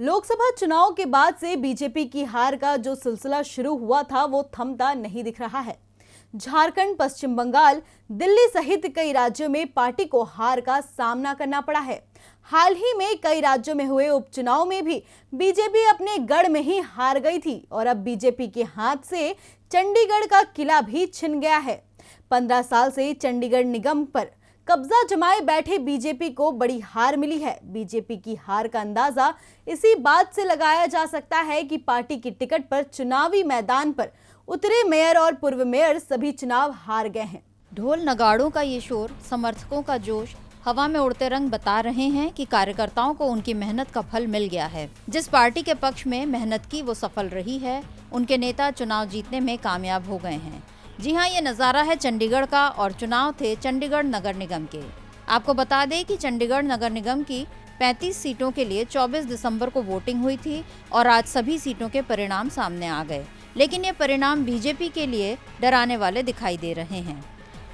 लोकसभा चुनाव के बाद से बीजेपी की हार का जो सिलसिला शुरू हुआ था वो थमता नहीं दिख रहा है। झारखंड, पश्चिम बंगाल, दिल्ली सहित कई राज्यों में पार्टी को हार का सामना करना पड़ा है। हाल ही में कई राज्यों में हुए उपचुनाव में भी बीजेपी अपने गढ़ में ही हार गई थी और अब बीजेपी के हाथ से चंडीगढ़ का किला भी छिन गया है। 15 साल से चंडीगढ़ निगम पर कब्जा जमाए बैठे बीजेपी को बड़ी हार मिली है। बीजेपी की हार का अंदाजा इसी बात से लगाया जा सकता है कि पार्टी की टिकट पर चुनावी मैदान पर उतरे मेयर और पूर्व मेयर सभी चुनाव हार गए हैं। ढोल नगाड़ों का ये शोर, समर्थकों का जोश, हवा में उड़ते रंग बता रहे हैं कि कार्यकर्ताओं को उनकी मेहनत का फल मिल गया है। जिस पार्टी के पक्ष में मेहनत की वो सफल रही है, उनके नेता चुनाव जीतने में कामयाब हो गए हैं। जी हाँ, ये नज़ारा है चंडीगढ़ का और चुनाव थे चंडीगढ़ नगर निगम के। आपको बता दें कि चंडीगढ़ नगर निगम की 35 सीटों के लिए 24 दिसंबर को वोटिंग हुई थी और आज सभी सीटों के परिणाम सामने आ गए। लेकिन ये परिणाम बीजेपी के लिए डराने वाले दिखाई दे रहे हैं।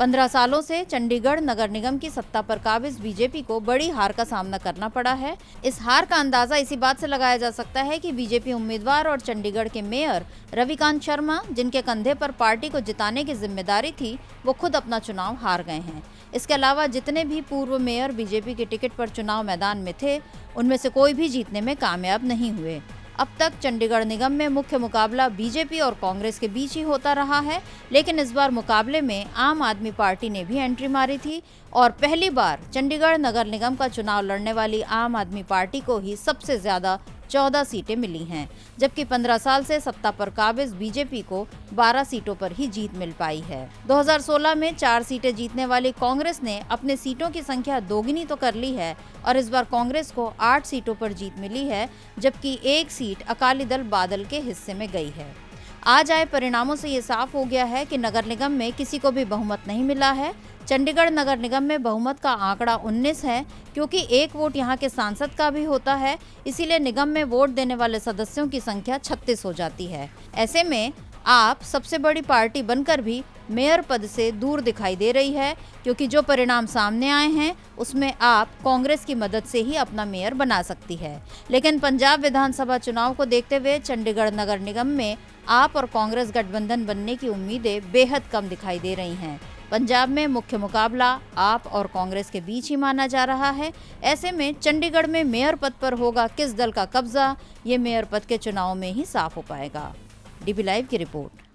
15 सालों से चंडीगढ़ नगर निगम की सत्ता पर काबिज बीजेपी को बड़ी हार का सामना करना पड़ा है। इस हार का अंदाजा इसी बात से लगाया जा सकता है कि बीजेपी उम्मीदवार और चंडीगढ़ के मेयर रविकांत शर्मा, जिनके कंधे पर पार्टी को जिताने की जिम्मेदारी थी, वो खुद अपना चुनाव हार गए हैं। इसके अलावा जितने भी पूर्व मेयर बीजेपी के टिकट पर चुनाव मैदान में थे, उनमें से कोई भी जीतने में कामयाब नहीं हुए। अब तक चंडीगढ़ निगम में मुख्य मुकाबला बीजेपी और कांग्रेस के बीच ही होता रहा है, लेकिन इस बार मुकाबले में आम आदमी पार्टी ने भी एंट्री मारी थी और पहली बार चंडीगढ़ नगर निगम का चुनाव लड़ने वाली आम आदमी पार्टी को ही सबसे ज्यादा 14 सीटें मिली हैं, जबकि 15 साल से सत्ता पर काबिज बीजेपी को 12 सीटों पर ही जीत मिल पाई है। 2016 में 4 सीटें जीतने वाली कांग्रेस ने अपने सीटों की संख्या दोगुनी तो कर ली है और इस बार कांग्रेस को 8 सीटों पर जीत मिली है, जबकि 1 सीट अकाली दल बादल के हिस्से में गई है। आज आए परिणामों से ये साफ हो गया है कि नगर निगम में किसी को भी बहुमत नहीं मिला है। चंडीगढ़ नगर निगम में बहुमत का आंकड़ा 19 है, क्योंकि 1 वोट यहाँ के सांसद का भी होता है, इसीलिए निगम में वोट देने वाले सदस्यों की संख्या 36 हो जाती है। ऐसे में आप सबसे बड़ी पार्टी बनकर भी मेयर पद से दूर दिखाई दे रही है, क्योंकि जो परिणाम सामने आए हैं उसमें आप कांग्रेस की मदद से ही अपना मेयर बना सकती है। लेकिन पंजाब विधानसभा चुनाव को देखते हुए चंडीगढ़ नगर निगम में आप और कांग्रेस गठबंधन बनने की उम्मीदें बेहद कम दिखाई दे रही हैं। पंजाब में मुख्य मुकाबला आप और कांग्रेस के बीच ही माना जा रहा है। ऐसे में चंडीगढ़ में मेयर पद पर होगा किस दल का कब्जा, ये मेयर पद के चुनाव में ही साफ हो पाएगा। डीबी लाइव की रिपोर्ट।